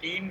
3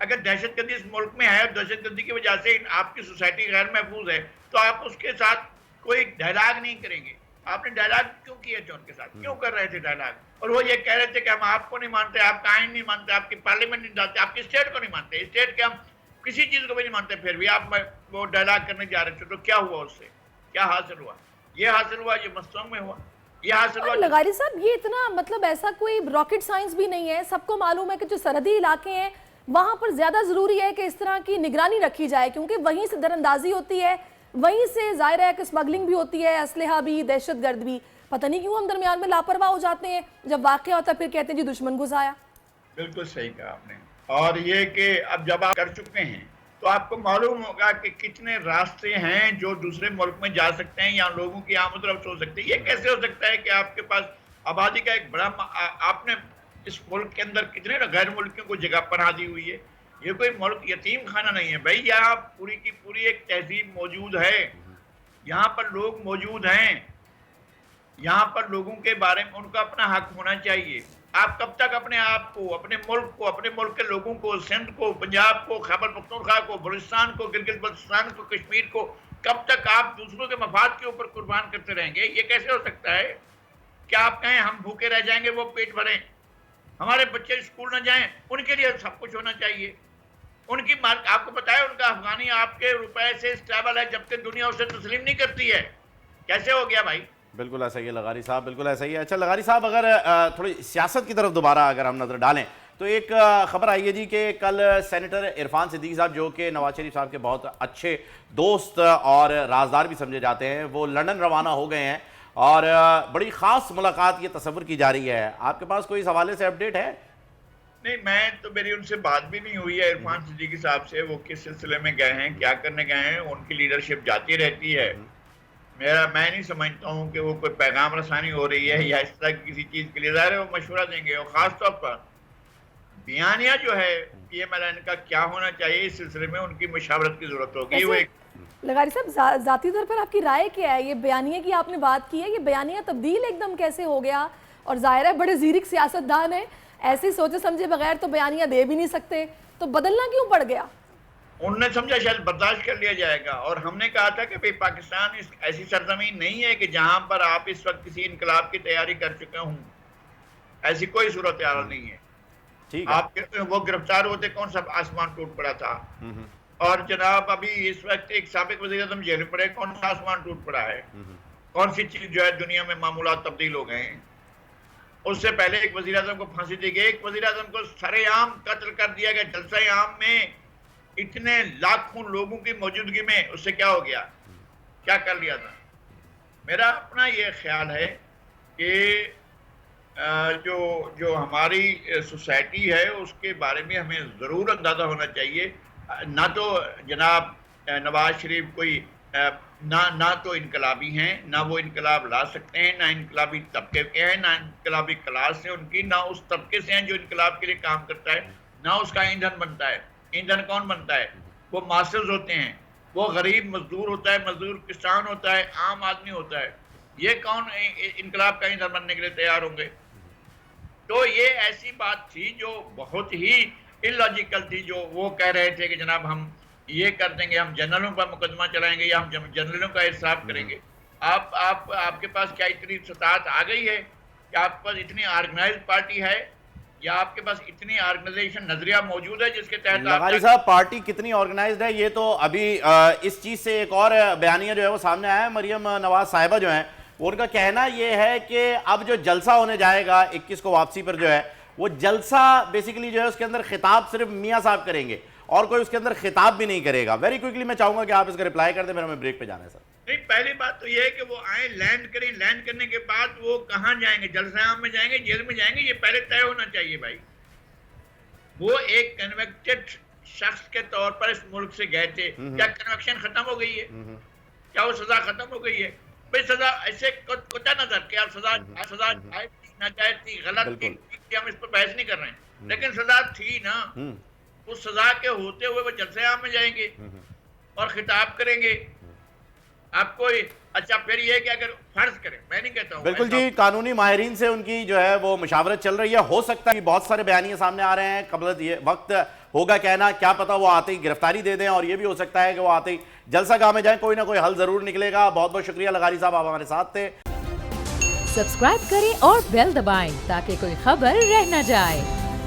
اگر دہشت گردی اس ملک میں ہے اور دہشت گردی کی وجہ سے آپ کی سوسائٹی غیر محفوظ ہے تو آپ اس کے ساتھ کوئی ڈائلاگ نہیں کریں گے. آپ نے ڈائلاگ کیوں کیے تھے ان کے ساتھ, کیوں کر رہے تھے ڈائلاگ؟ اور وہ یہ کہہ رہے تھے کہ ہم آپ کو نہیں مانتے, آپ کا آئین نہیں مانتے, آپ کی پارلیمنٹ نہیں جانتے, آپ کی اسٹیٹ کو نہیں مانتے, اسٹیٹ کے ہم کسی چیز کو بھی نہیں مانتے, پھر بھی آپ وہ ڈائلاگ کرنے جا رہے تھے. تو کیا ہوا اس سے, کیا حاصل ہوا؟ یہ حاصل ہوا یہ مسلم میں ہوا, یہ حاصل ہوا. لغاری صاحب یہ اتنا مطلب ایسا کوئی راکٹ سائنس بھی نہیں ہے, سب کو معلوم ہے کہ جو سرحدی علاقے ہیں وہاں پر زیادہ ضروری ہے کہ اس طرح کی نگرانی رکھی جائے, کیونکہ وہیں سے دراندازی ہوتی ہے, وہیں سے ظاہر ہے کہ اسمگلنگ بھی ہوتی ہے, اسلحہ بھی, دہشت گرد بھی. پتہ نہیں کیوں ہم درمیان میں لاپرواہ ہو جاتے ہیں, جب واقعہ ہوتا ہے پھر کہتے ہیں جی دشمن گھسایا. بالکل صحیح کہا آپ نے. اور یہ کہ اب جب آپ کر چکے ہیں تو آپ کو معلوم ہوگا کہ کتنے راستے ہیں جو دوسرے ملک میں جا سکتے ہیں یا لوگوں کی آمد و رفت ہو سکتی ہے. یہ کیسے ہو سکتا ہے کہ آپ کے پاس آبادی کا ایک بڑا آپ نے اس ملک کے اندر کتنے غیر ملکیوں کو جگہ پناہ دی ہوئی ہے. یہ کوئی ملک یتیم خانہ نہیں ہے بھائی, یہاں پوری کی پوری ایک تہذیب موجود ہے, یہاں پر لوگ موجود ہیں, یہاں پر لوگوں کے بارے میں ان کا اپنا حق ہونا چاہیے. آپ کب تک اپنے آپ کو, اپنے ملک کے لوگوں کو, سندھ کو, پنجاب کو, خیبر پختونخوا کو, بلوچستان کو, گلگت بلتستان کو, کشمیر کو, کب تک آپ دوسروں کے مفاد کے اوپر قربان کرتے رہیں گے؟ یہ کیسے ہو سکتا ہے؟ کیا آپ کہیں ہم بھوکے رہ جائیں گے, وہ پیٹ بھریں, ہمارے بچے اسکول نہ جائیں؟ ان کے لیے سب کچھ ہونا چاہیے. ان کی آپ کو پتا ہے ان کا افغانی آپ کے روپے سے اسٹیبل ہے جب تک دنیا اسے تسلیم نہیں کرتی ہے. کیسے ہو گیا بھائی؟ بالکل ایسا ہی ہے لغاری صاحب, بالکل ایسا ہی ہے. اچھا لغاری صاحب, اگر تھوڑی سیاست کی طرف دوبارہ اگر ہم نظر ڈالیں تو ایک خبر آئی ہے جی کہ کل سینیٹر عرفان صدیقی صاحب, جو کہ نواز شریف صاحب کے بہت اچھے دوست اور رازدار بھی سمجھے جاتے ہیں, وہ لندن روانہ ہو گئے ہیں اور بڑی خاص ملاقات یہ تصور کی جا رہی ہے. آپ کے پاس کوئی اس حوالے سے اپڈیٹ ہے؟ نہیں, میری ان سے بات بھی نہیں ہوئی ہے عرفان صدیقی صاحب سے. وہ کس سلسلے میں گئے ہیں, کیا کرنے گئے ہیں, ان کی لیڈرشپ جاتی رہتی ہے. میں نہیں سمجھتا ہوں کہ وہ کوئی پیغام رسانی ہو رہی ہے یا اس طرح کی کسی چیز کے لیے. ظاہر ہے وہ مشورہ دیں گے, اور خاص طور پر بیانیہ جو ہے پی ایم ایل این کا کیا ہونا چاہیے اس سلسلے میں ان کی مشاورت کی ضرورت ہوگی. وہ لغاری صاحب ذاتی طور پر آپ کی رائے کیا ہے؟ یہ بیانیہ کی آپ نے بات کی ہے, یہ بیانیہ تبدیل ایک دم کیسے ہو گیا؟ اور ظاہر ہے بڑے زیرک سیاستدان ہیں, ایسے سوچے سمجھے بغیر تو بیانیہ دے بھی نہیں سکتے, تو بدلنا کیوں پڑ گیا؟ انہوں نے سمجھا شاید برداشت کر لیا جائے گا. اور ہم نے کہا تھا کہ پاکستان ایسی سرزمین نہیں ہے کہ جہاں پر آپ اس وقت کسی انقلاب کی تیاری کر چکے ہوں. ایسی کوئی صورتحال نہیں ہے. آپ وہ گرفتار ہوتے کون سا آسمان ٹوٹ پڑا تھا؟ اور جناب ابھی اس وقت ایک سابق وزیر اعظم جیل میں پڑے, کون سا آسمان ٹوٹ پڑا ہے؟ کون سی چیز جو ہے دنیا میں معمولات تبدیل ہو گئے ہیں؟ اس سے پہلے ایک وزیر اعظم کو پھانسی دی گئی, ایک وزیر اعظم کو سرے عام قتل کر دیا گیا جلسہ عام میں, اتنے لاکھوں لوگوں کی موجودگی میں. اس سے کیا ہو گیا, کیا کر لیا تھا؟ میرا اپنا یہ خیال ہے کہ جو ہماری سوسائٹی ہے اس کے بارے میں ہمیں ضرور اندازہ ہونا چاہیے. نہ تو جناب نواز شریف کوئی نہ تو انقلابی ہیں, نہ وہ انقلاب لا سکتے ہیں, نہ انقلابی طبقے کے ہیں, نہ انقلابی کلاس ہے ان کی, نہ اس طبقے سے ہیں جو انقلاب کے لیے کام کرتا ہے, نہ اس کا ایندھن بنتا ہے. ایندھن کون بنتا ہے؟ وہ ماسٹرز ہوتے ہیں, وہ غریب مزدور ہوتا ہے, مزدور کسان ہوتا ہے, عام آدمی ہوتا ہے. یہ کون انقلاب کا ایندھن بننے کے لیے تیار ہوں گے؟ تو یہ ایسی بات تھی جو بہت ہی اللاجیکل تھی, جو وہ کہہ رہے تھے کہ جناب ہم یہ کر دیں گے, ہم جنرلوں پر مقدمہ چلائیں گے یا ہم جنرلوں کا احتساب کریں گے. آپ کے پاس کیا اتنی استطاعت آ گئی ہے کہ آپ کے پاس اتنی آرگنائز پارٹی ہے, یا آپ کے پاس اتنی آرگنائزیشن نظریہ موجود ہے جس کے تحت لغاری صاحب پارٹی کتنی آرگنائزڈ ہے؟ یہ تو ابھی اس چیز سے ایک اور بیانیہ جو ہے وہ سامنے آیا ہے. مریم نواز صاحبہ جو ہیں ان کا کہنا یہ ہے کہ اب جو جلسہ ہونے جائے گا 21 کو واپسی پر جو ہے, وہ جلسہ بیسیکلی جو ہے اس کے اندر خطاب صرف میاں صاحب کریں گے اور کوئی اس کے اندر خطاب بھی نہیں کرے گا. ویری کوئکلی میں چاہوں گا کہ آپ اس کا رپلائی کر دیں, پھر ہمیں بریک پہ جانا ہے. سر نہیں, پہلی بات تو یہ ہے کہ وہ آئیں, لینڈ کریں, لینڈ کرنے کے بعد وہ کہاں جائیں گے؟ جلسہ عام میں جائیں گے, جیل میں جائیں گے؟ یہ پہلے طے ہونا چاہیے بھائی. وہ ایک کنویکٹڈ شخص کے طور پر اس ملک سے گئے تھے, کیا کنویکشن ختم ہو گئی ہے؟ کیا وہ سزا ختم ہو گئی ہے؟ بھائی سزا ایسے کوتا نظر کیا سزا ناجائز تھی, غلط تھی, ہم اس پر بحث نہیں کر رہے ہیں, لیکن سزا تھی نا. اس سزا کے ہوتے ہوئے وہ جلسے عام میں جائیں گے اور خطاب کریں گے. آپ کوئی اچھا پھر یہ کہ اگر فرض کریں، میں نہیں کہتا ہوں بالکل جی، قانونی ماہرین سے ان کی جو ہے وہ مشاورت چل رہی ہے. ہو سکتا ہے کہ بہت سارے بیانیے سامنے آ رہے ہیں، قبل یہ وقت ہوگا کہنا، کیا پتہ وہ آتے ہی گرفتاری دے دیں، اور یہ بھی ہو سکتا ہے کہ وہ آتے ہی جلسہ گاہ میں جائیں. کوئی نہ کوئی حل ضرور نکلے گا. بہت بہت شکریہ لغاری صاحب، آپ ہمارے ساتھ تھے. سبسکرائب کریں اور بیل دبائیں تاکہ کوئی خبر رہ نہ جائے.